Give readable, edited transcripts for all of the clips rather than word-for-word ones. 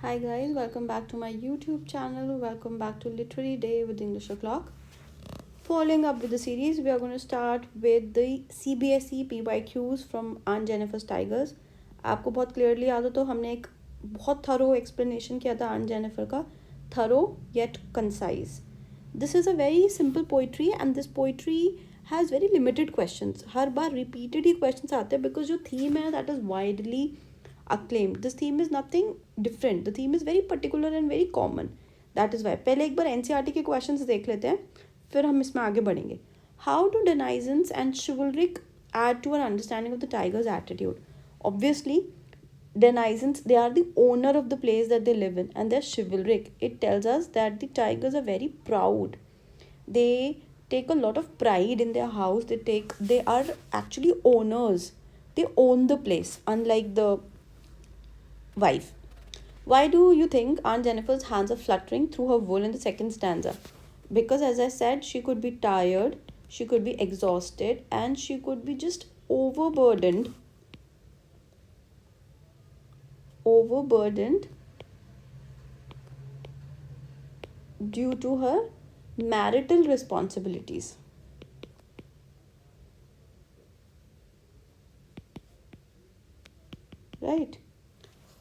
Hi guys, welcome back to my YouTube channel. Welcome back to Literary Day with English O'Clock. Following up with the series, we are going to start with the CBSE PYQs from Aunt Jennifer's Tigers. आपको बहुत clearly याद हो तो हमने एक बहुत thorough explanation किया था आंट जेनिफर का, thorough yet concise. This is a very simple poetry and this poetry has very limited questions. Her bar repeated he questions आते हैं बिकॉज जो थीम है that is widely acclaimed. This theme is nothing different. The theme is very particular and very common. That is why पहले एक बार NCERT के questions देख लेते हैं, फिर हम इसमें आगे बढ़ेंगे. How do denizens and chivalric add to our understanding of the tiger's attitude? Obviously, denizens, they are the owner of the place that they live in, and they're chivalric. It tells us that the tigers are very proud. They take a lot of pride in their house. They are actually owners. They own the place, unlike the wife. Why do you think Aunt Jennifer's hands are fluttering through her wool in the second stanza? Because, as I said, she could be tired, she could be exhausted, and she could be just overburdened due to her marital responsibilities. Right?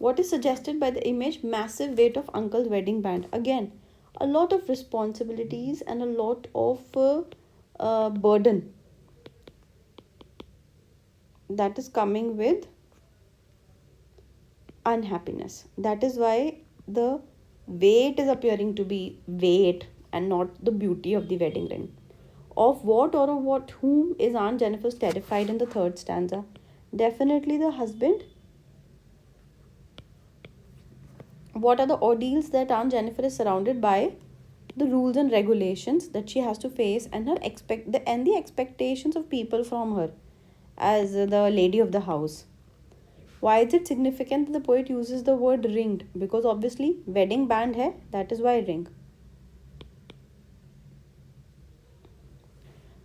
What is suggested by the image? Massive weight of uncle's wedding band. Again, a lot of responsibilities and a lot of burden that is coming with unhappiness. That is why the weight is appearing to be weight and not the beauty of the wedding ring. Of what or of what whom is Aunt Jennifer terrified in the third stanza? Definitely the husband. What are the ordeals that Aunt Jennifer is surrounded by? The rules and regulations that she has to face and the expectations of people from her as the lady of the house. Why is it significant that the poet uses the word ringed? Because obviously wedding band hai, that is why ring.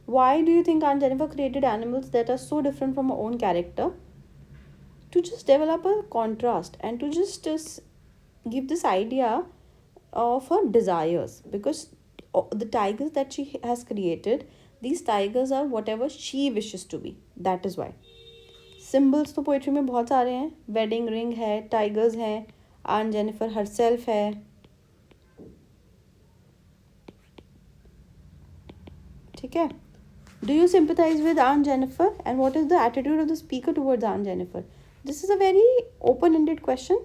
Why do you think Aunt Jennifer created animals that are so different from her own character? To just develop a contrast and to just give this idea of her desires, because the tigers that she has created, these tigers are whatever she wishes to be. That is why. Symbols तो poetry में बहुत सारे हैं. Wedding ring है, tigers हैं, आन Jennifer herself है. ठीक है. Do you sympathise with aunt Jennifer and what is the attitude of the speaker towards aunt Jennifer? This is a very open ended question.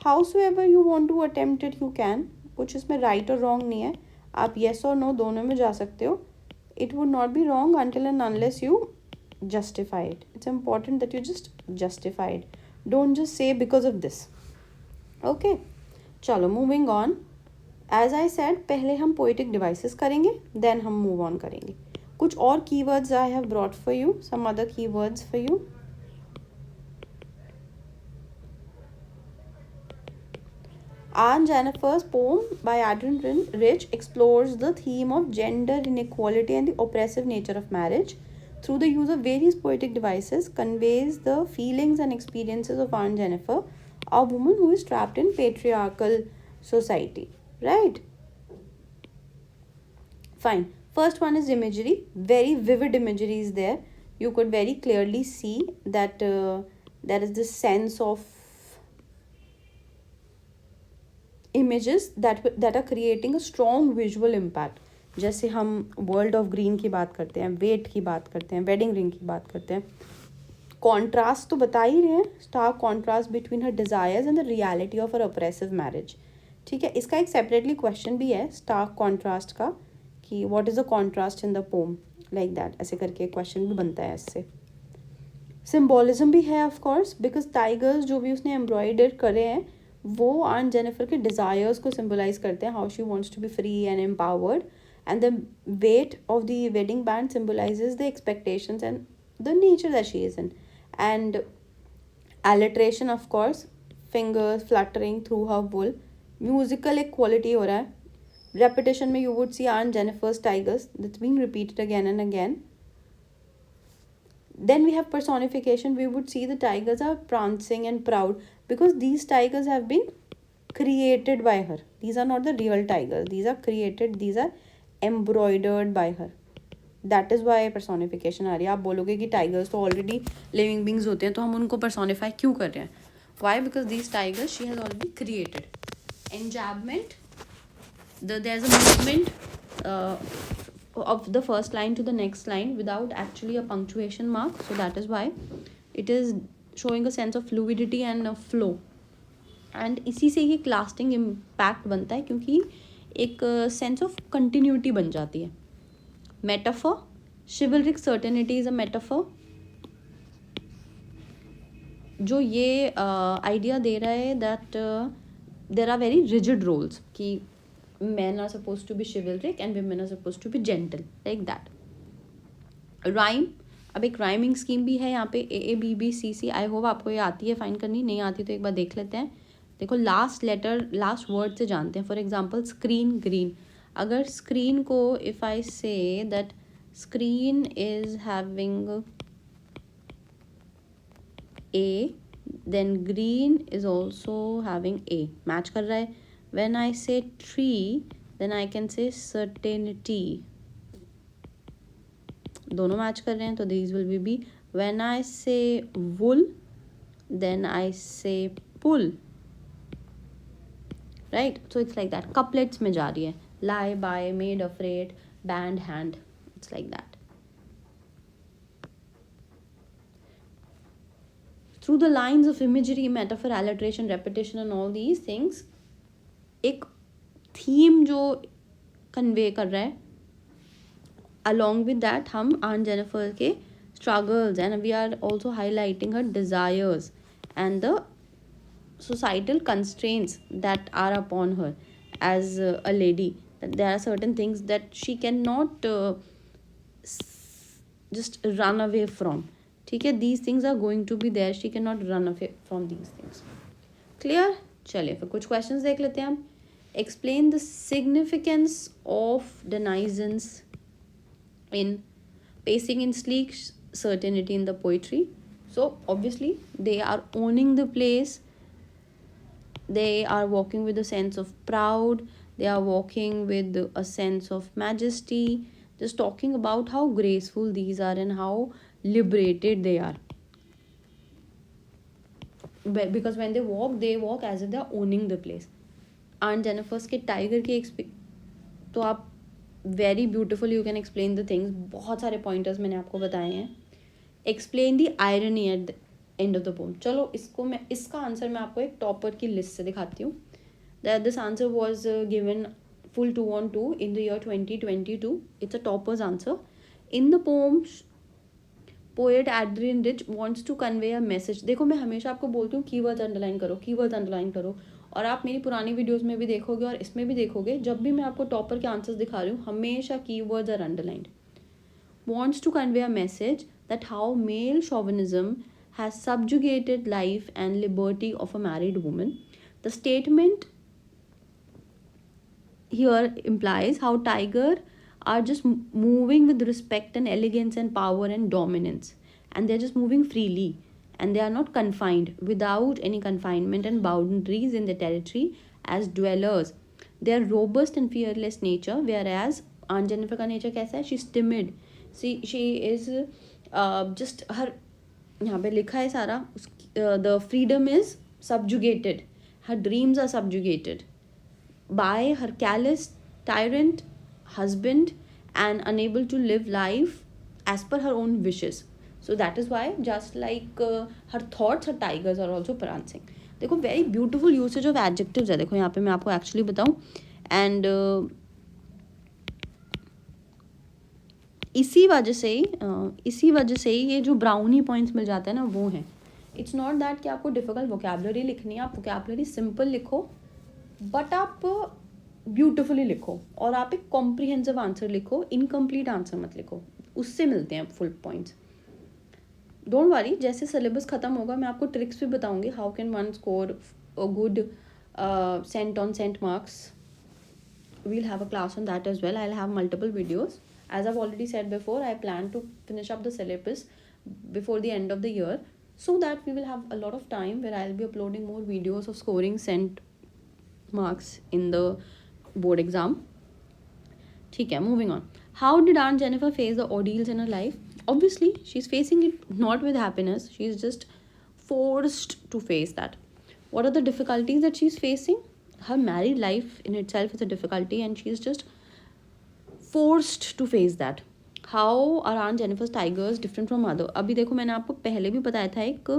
However you want to attempt it you can. कुछ इसमें right और wrong नहीं है. आप yes और no दोनों में जा सकते हो. It would not be wrong until and unless you justify it. It's important that you just justify it. Don't just say because of this. Okay. चलो moving on. As I said, पहले हम poetic devices करेंगे, then हम move on करेंगे. कुछ और keywords I have brought for you. Some other keywords for you. Aunt Jennifer's poem by Adrienne Rich explores the theme of gender inequality and the oppressive nature of marriage. Through the use of various poetic devices, conveys the feelings and experiences of Aunt Jennifer, a woman who is trapped in patriarchal society. Right? Fine. First one is imagery. Very vivid imagery is there. You could very clearly see that there is this sense of images that are creating a strong visual impact. जैसे हम world of green की बात करते हैं, wait की बात करते हैं, वेडिंग रिंग की बात करते हैं. कॉन्ट्रास्ट तो बता ही रहे हैं. Stark contrast between her desires and the reality of her oppressive marriage. ठीक है. इसका एक सेपरेटली क्वेश्चन भी है स्टार्क कॉन्ट्रास्ट का, कि what is the contrast in the pome, like that. ऐसे करके एक क्वेश्चन भी बनता है इससे. सिम्बोलिज्म भी है ऑफ कोर्स, बिकॉज टाइगर्स जो भी उसने एम्ब्रॉयडर करे हैं वो आंट जेनिफर के डिज़ायर्स को सिम्बलाइज करते हैं. How she wants to be free and empowered. And the weight of the wedding band symbolizes the expectations and the nature that she is in. And alliteration, of course, fingers fluttering through her wool. Musical equality हो रहा है. Repetition में you would see Aunt Jennifer's tigers. That's being repeated again and again. Then we have personification. We would see the tigers are prancing and proud because these tigers have been created by her. These are not the real tigers. These are created. These are embroidered by her. That is why personification आ रही है. आप बोलोगे कि tigers तो already living beings होते हैं, तो हम उनको पर्सोनीफाई क्यों कर रहे हैं? Why? Because these tigers she has already created. Enjambment, there is a movement of the first line to the next line without actually a punctuation mark, so that is why it is showing a sense of fluidity and a flow. And इसी से ही एक lasting impact बनता है, क्योंकि एक sense of continuity बन जाती है. Metaphor, chivalric certainty is a metaphor. जो ये आइडिया दे रहा है that there are very rigid roles, कि men are supposed to be chivalric and women are supposed to be gentle, like that. Rhyme, अब एक राइमिंग स्कीम भी है यहाँ पे, AABBCC. आई होप आपको ये आती है फाइन करनी, नहीं आती तो एक बार देख लेते हैं. देखो लास्ट लेटर लास्ट वर्ड से जानते हैं. For example screen, green. अगर स्क्रीन को if I say that screen is having A, then green is also having A. Match कर रहा है. When I say tree, then I can say certainty. दोनों match कर रहे हैं, तो these will be B. When I say wool, then I say pull. Right? So it's like that. Couplets में जा रही है. Lie, by, made, afraid, band, hand. It's like that. Through the lines of imagery, metaphor, alliteration, repetition and all these things, एक theme जो convey कर रहा है. Along with that हम आन जेनिफर के struggles and we are also highlighting her desires and the societal constraints that are upon her as a lady. That there are certain things that she cannot just run away from. ठीक है, these things are going to be there. She cannot run away from these things. Clear? चलिए फिर कुछ questions देख लेते हैं हम. Explain the significance of denizens in pacing in sleek certainty in the poetry. So obviously they are owning the place. They are walking with a sense of proud. They are walking with a sense of majesty. Just talking about how graceful these are and how liberated they are. Because when they walk as if they are owning the place. Aunt Jennifer's के tiger की तो आप very beautiful you can explain the things. बहुत सारे pointers मैंने आपको बताए हैं. Explain the irony at the end of the pome. चलो इसका आंसर मैं आपको एक टॉपर की लिस्ट से दिखाती हूँ. That this answer was given full 2-on-2 in the year 2022. It's a topper's answer. In the poem, poet Adrienne Rich wants to convey a message. देखो मैं हमेशा आपको बोलती हूँ कीवर्ड्स अंडरलाइन करो, कीवर्ड्स अंडरलाइन करो. और आप मेरी पुरानी वीडियोस में भी देखोगे और इसमें भी देखोगे, जब भी मैं आपको टॉपर के आंसर्स दिखा रही हूँ हमेशा keywords are underlined. Wants to convey a message that how male chauvinism has subjugated life and liberty of a married woman. The statement here implies how tiger are just moving with respect and elegance and power and dominance, and they're just moving freely, and they are not confined without any confinement and boundaries in the territory as dwellers. They are robust and fearless nature, whereas Aunt Jennifer का nature कैसा है? She's timid. She is just her, यहाँ पे लिखा है सारा, the freedom is subjugated. Her dreams are subjugated by her callous tyrant husband and unable to live life as per her own wishes. So that is why just like her thoughts, her tigers are also prancing. देखो very beautiful usage of adjectives है. देखो यहाँ पे मैं आपको actually बताऊँ, and इसी वजह से ही ये जो ब्राउनी पॉइंट्स मिल जाते हैं ना वो हैं. इट्स नॉट दैट कि आपको डिफिकल्ट वोकैबुलरी लिखनी है. आप वोकैबुलरी सिंपल लिखो बट आप ब्यूटिफुली लिखो, और आप एक कॉम्प्रिहेंसिव आंसर लिखो, इनकम्प्लीट आंसर मत लिखो. उससे मिलते हैं फुल पॉइंट्स. डोंट वरी, जैसे सिलेबस ख़त्म होगा मैं आपको ट्रिक्स भी बताऊंगी. How can one score a good cent on cent marks. We'll have a class on that as well. I will have multiple videos. As I've already said before, I plan to finish up the syllabus before the end of the year, so that we will have a lot of time where I'll be uploading more videos of scoring cent marks in the board exam. ठीक है, moving on. How did Aunt Jennifer face the ordeals in her life? Obviously, she's facing it not with happiness. She's just forced to face that. What are the difficulties that she's facing? Her married life in itself is a difficulty, and she's just forced to face that. How are Aunt Jennifer's tigers different from other? अभी देखो, मैंने आपको पहले भी बताया था एक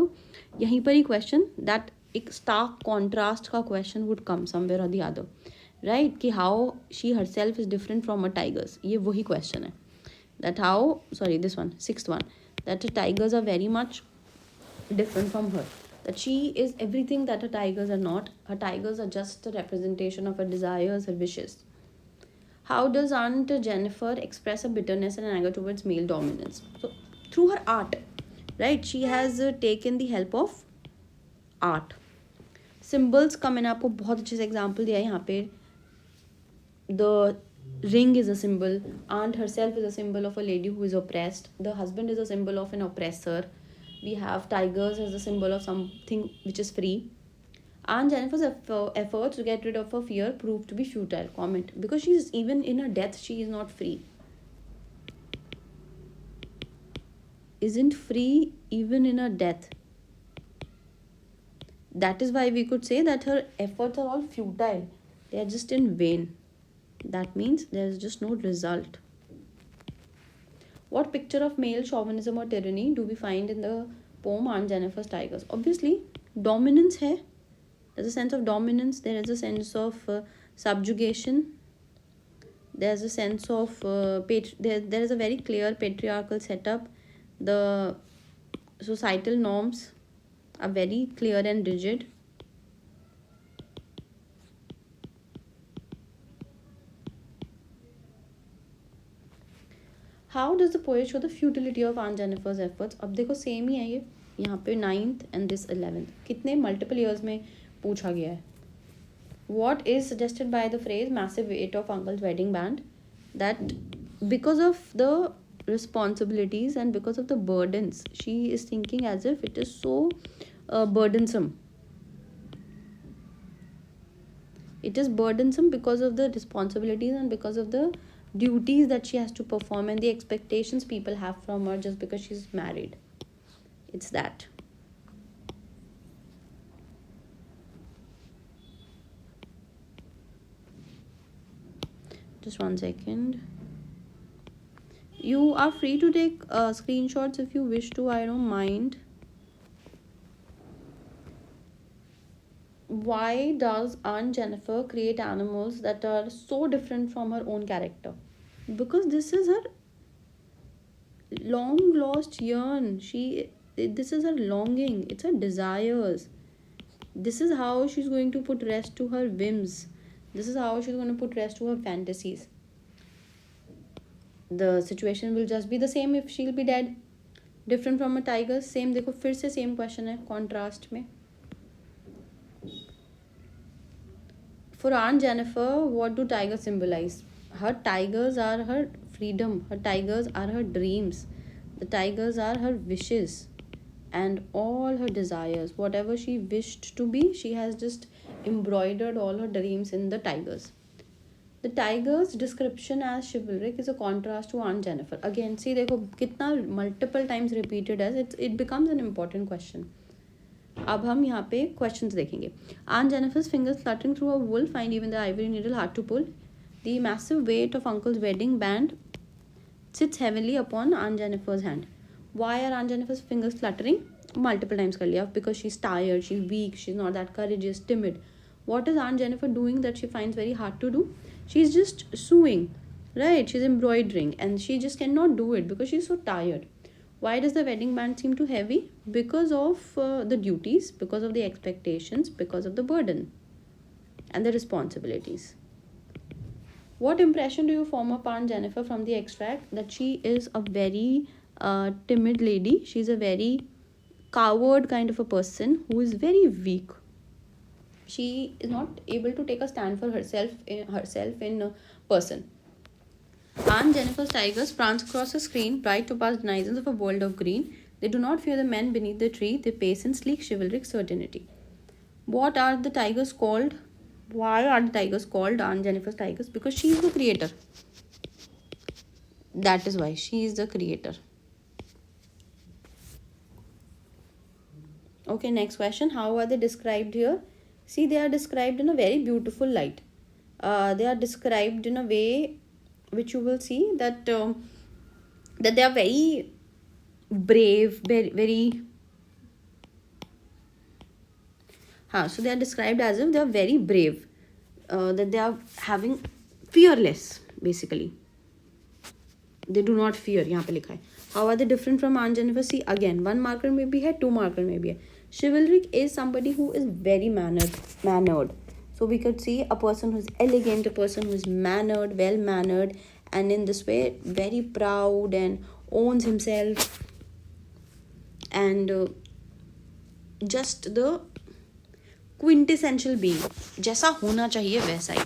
यहीं पर ही क्वेश्चन, दैट एक stark contrast का question would come somewhere or the other, right? कि how she herself is different from her tigers. ये वही question है. That how, sorry, this one, sixth one, that her tigers are very much different from her. That she is everything that her tigers are not. Her tigers are just a representation of her desires, her wishes. How does Aunt Jennifer express her bitterness and anger towards male dominance? So through her art, right? She has taken the help of art. Symbols का मैंने आपको बहुत अच्छे से example दिया है यहाँ पे. The ring is a symbol. Aunt herself is a symbol of a lady who is oppressed. The husband is a symbol of an oppressor. We have tigers as a symbol of something which is free. Aunt Jennifer's efforts to get rid of her fear proved to be futile. Comment. Because she's, even in her death, she is not free. Isn't free even in her death. That is why we could say that her efforts are all futile. They are just in vain. That means there is just no result. What picture of male chauvinism or tyranny do we find in the poem Aunt Jennifer's Tigers? Obviously, dominance hai. There's a sense of dominance. There is a sense of subjugation. There's a sense of there is a very clear patriarchal setup. The societal norms are very clear and rigid. How does the poet show the futility of Aunt Jennifer's efforts? अब देखो same ही है ये, यहाँ पे 9th and this 11th. कितने multiple years में पूछा गया है. What is suggested by the phrase massive weight of uncle's wedding band? That because of the responsibilities and because of the burdens, she is thinking as if it is so burdensome. It is burdensome because of the responsibilities and because of the duties that she has to perform and the expectations people have from her just because she's married. It's that. Just one second. You are free to take screenshots if you wish to. I don't mind. Why does Aunt Jennifer create animals that are so different from her own character? Because this is her long lost yearn. This is her longing. It's her desires. This is how she's going to put rest to her whims. This is how she's going to put rest to her fantasies. The situation will just be the same if she'll be dead. Different from a tiger. Same. देखो फिर से same question है contrast में. For Aunt Jennifer, what do tigers symbolize? Her tigers are her freedom. Her tigers are her dreams. The tigers are her wishes and all her desires. Whatever she wished to be, she has just embroidered all her dreams in the tigers. The tiger's description as chivalric is a contrast to Aunt Jennifer. Again, see, देखो कितना multiple times repeated as it becomes an important question. अब हम यहाँ पे questions देखेंगे. Aunt Jennifer's fingers fluttering through her wool find even the ivory needle hard to pull. The massive weight of Uncle's wedding band sits heavily upon Aunt Jennifer's hand. Why are Aunt Jennifer's fingers fluttering? Multiple times कर लिया. Because she's tired, she's weak, she's not that courageous, timid. What is Aunt Jennifer doing that she finds very hard to do? She's just sewing, right? She's embroidering and she just cannot do it because she's so tired. Why does the wedding band seem too heavy? Because of the duties, because of the expectations, because of the burden and the responsibilities. What impression do you form of Aunt Jennifer from the extract? That she is a very timid lady. She's a very coward kind of a person who is very weak. She is not able to take a stand for herself in person. Aunt Jennifer's tigers prance across the screen, bright topaz denizens of a world of green. They do not fear the men beneath the tree. They pace in sleek chivalric certainty. What are the tigers called? Why are the tigers called Aunt Jennifer's tigers? Because she is the creator. That is why she is the creator. Okay, next question. How are they described here? See, they are described in a very beautiful light. They are described in a way which you will see that that they are very brave, very so they are described as if they are very brave, that they are having fearless, basically. They do not fear. यहाँ पे लिखा है. How are they different from Aunt Jennifer? See, again, one marker में भी है, two marker में भी है. Chivalric is somebody who is very mannered. So we could see a person who is elegant, a person who is mannered, well mannered, and in this way very proud and owns himself, and just the quintessential being, जैसा होना चाहिए वैसा ही.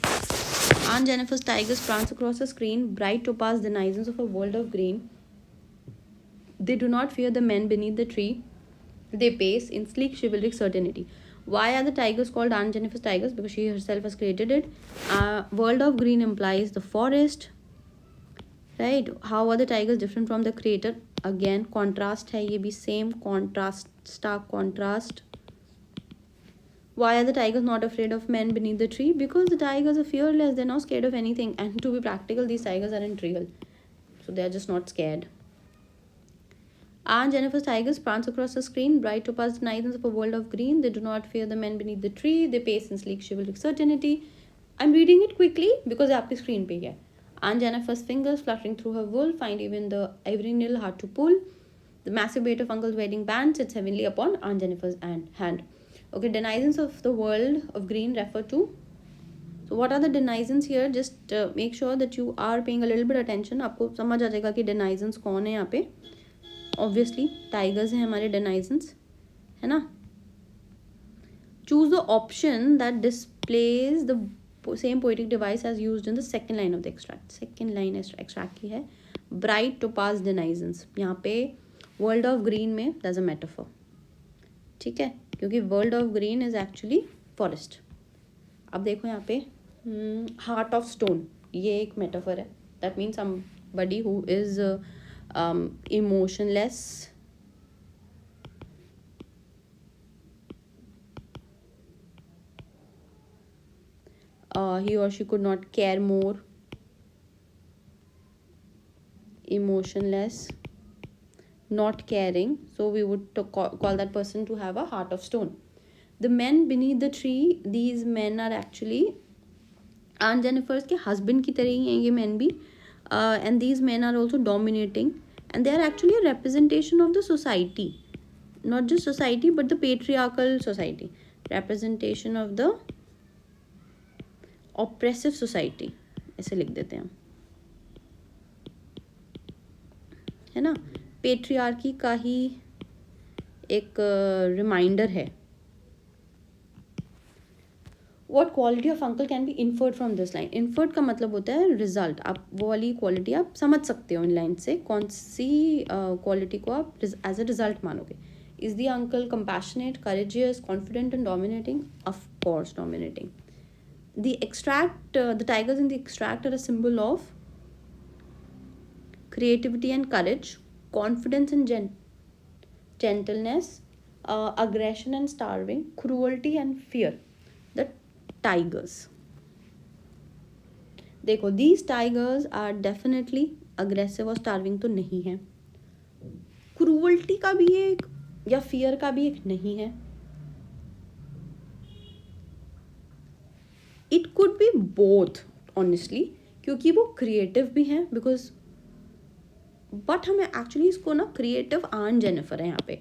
Aunt Jennifer's tigers prance across the screen, bright topaz denizens of a world of green. They do not fear the men beneath the tree. They pace in sleek chivalric certainty. Why are the tigers called Aunt Jennifer's tigers? Because she herself has created it. World of green implies the forest. Right? How are the tigers different from the creator? Again, contrast hai, ye bhi same contrast, stark contrast. Why are the tigers not afraid of men beneath the tree? Because the tigers are fearless. They're not scared of anything. And to be practical, these tigers aren't real. So they're just not scared. Aunt Jennifer's tigers prance across the screen, bright topaz denizens of a world of green. They do not fear the men beneath the tree. They pace in sleek chivalric certainty. I'm reading it quickly because आपकी screen पे है. Aunt Jennifer's fingers fluttering through her wool find even the ivory needle hard to pull. The massive weight of Uncle's wedding band sits heavily upon Aunt Jennifer's hand. Okay, denizens of the world of green refer to. So what are the denizens here? Just make sure that you are paying a little bit attention. आपको समझ आ जाएगा कि denizens कौन है यहाँ पे. Obviously, tigers हैं हमारे denizens, है ना? Choose the option that displays the same poetic device as used in the second line of the extract. Second line extract की है bright topaz denizens. यहाँ पे world of green में there's a metaphor. ठीक है, क्योंकि world of green is actually forest. अब देखो यहाँ पे heart of stone, ये एक metaphor है. That means somebody who is emotionless, he or she could not care more, emotionless, not caring, so we would call that person to have a heart of stone. The men beneath the tree, these men are actually Aunt Jennifer's के husband की तरह ही हैं ये men भी, and these men are also dominating, and they are actually a representation of the society, not just society but the patriarchal society, representation of the oppressive society, ऐसे लिख देते हैं, है ना? पेट्रियार्की का ही एक रिमाइंडर है. What quality of uncle can be inferred from this line? Inferred का मतलब होता है रिजल्ट. आप वो वाली क्वालिटी आप समझ सकते हो इन लाइन से, कौन सी क्वालिटी को आप एज अ रिजल्ट मानोगे. Is the uncle compassionate, courageous, confident and dominating? Of course, dominating. The extract, the tigers in the extract are a symbol of creativity and courage, confidence and gentleness, aggression and starving, cruelty and fear. The tigers. देखो, these tigers are definitely aggressive और starving तो नहीं है. Cruelty का भी एक या fear का भी एक नहीं है. It could be both, honestly, क्योंकि वो creative भी हैं, because but हमें actually इसको ना creative Aunt Jennifer है यहाँ पे,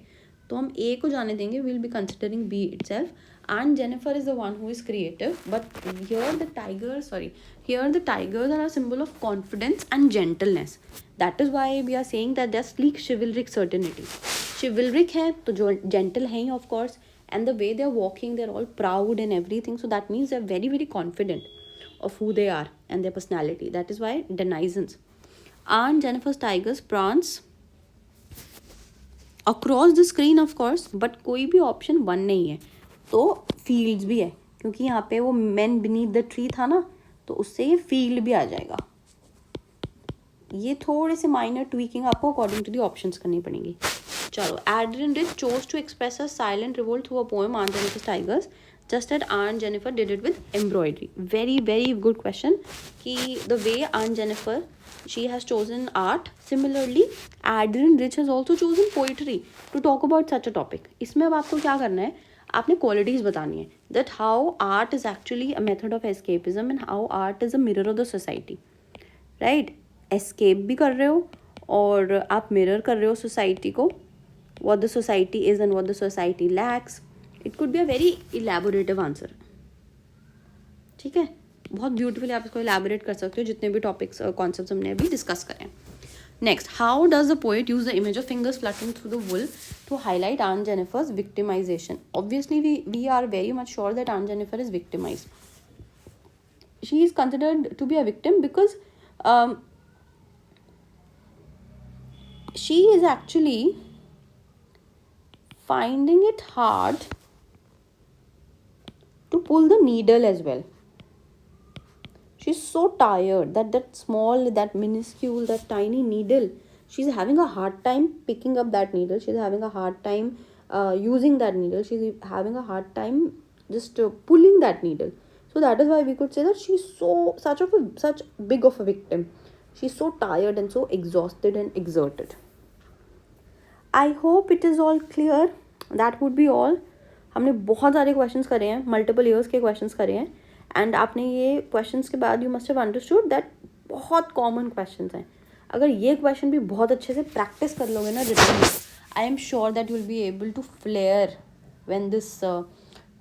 तो हम A को जाने देंगे. We'll be considering B itself. Aunt Jennifer is the one who is creative, but here the tigers are a symbol of confidence and gentleness. That is why we are saying that they're sleek chivalric certainty. Chivalric है तो जो gentle है of course, and the way they're walking, they're all proud and everything, so that means they're very very confident of who they are and their personality. That is why denizens. Aunt Jennifer's tigers prance across the screen of course, but कोई भी option 1 नहीं है, तो fields भी है, क्योंकि यहाँ पे वो मैन बीनीथ द ट्री था ना, तो उससे ये फील्ड भी आ जाएगा. ये थोड़े से माइनर ट्वीकिंग आपको अकॉर्डिंग टू दी ऑप्शंस करनी पड़ेंगी. चलो, Adrienne Rich chose to express her silent revolt through a poem, Aunt Jennifer's Tigers, just as Aunt Jennifer did it with embroidery. Very, very good question. कि the way Aunt Jennifer, she has chosen art, similarly, Adrienne Rich has also chosen poetry to talk about such a topic. इसमें अब आपको क्या करना है, आपने qualities बतानी है, that how art is actually a method of escapism and how art is a mirror of the society. Right? Escape भी कर रहे हो और आप mirror कर रहे हो society को, what the society is and what the society lacks. It could be a very elaborative answer. ठीक है, बहुत ब्यूटीफुली आप इसको elaborate कर सकते हो जितने भी टॉपिक्स और कॉन्सेप्ट्स हमने अभी डिस्कस करें. Next, how does the poet use the image of fingers fluttering through the wool to highlight Aunt Jennifer's victimization? Obviously, we are very much sure that Aunt Jennifer is victimized. She is considered to be a victim because she is actually finding it hard to pull the needle as well. She's so tired that small, that minuscule, that tiny needle, she's having a hard time picking up that needle. She's having a hard time using that needle. She's having a hard time just pulling that needle. So that is why we could say that she's such big of a victim. She's so tired and so exhausted and exerted. I hope it is all clear. That would be all. हमने बहुत सारे questions करे हैं, multiple years के questions करे हैं, and आपने ये क्वेश्चंस के बाद you must have understood that बहुत कॉमन क्वेश्चंस हैं. अगर ये क्वेश्चन भी बहुत अच्छे से प्रैक्टिस कर लोगे ना रिटन में, I am sure that you will be able to flair when this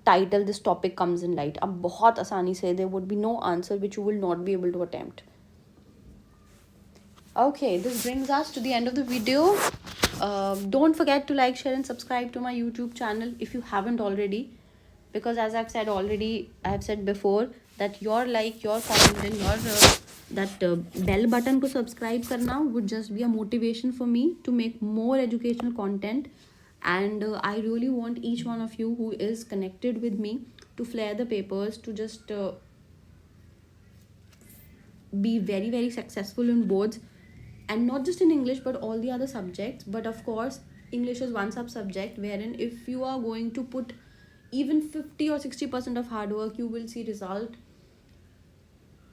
title, this topic comes in light. अब बहुत आसानी से there would be no answer which you will not be able to attempt. Okay, this brings us to the end of the video. Don't forget to like, share and subscribe to my YouTube channel if you haven't already, because as I've said already, I have said before that your like, your comment and your bell button to subscribe karna would just be a motivation for me to make more educational content. And I really want each one of you who is connected with me to flare the papers, to just be very, very successful in boards. And not just in English, but all the other subjects. But of course, English is one sub-subject wherein if you are going to put even 50 or 60% of hard work, you will see result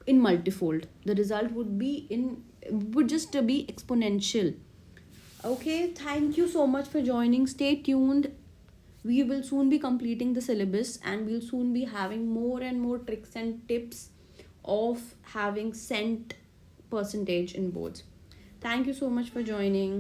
in multifold. The result would just be exponential. Okay, thank you so much for joining. Stay tuned. We will soon be completing the syllabus and we'll soon be having more and more tricks and tips of having cent percentage in boards. Thank you so much for joining.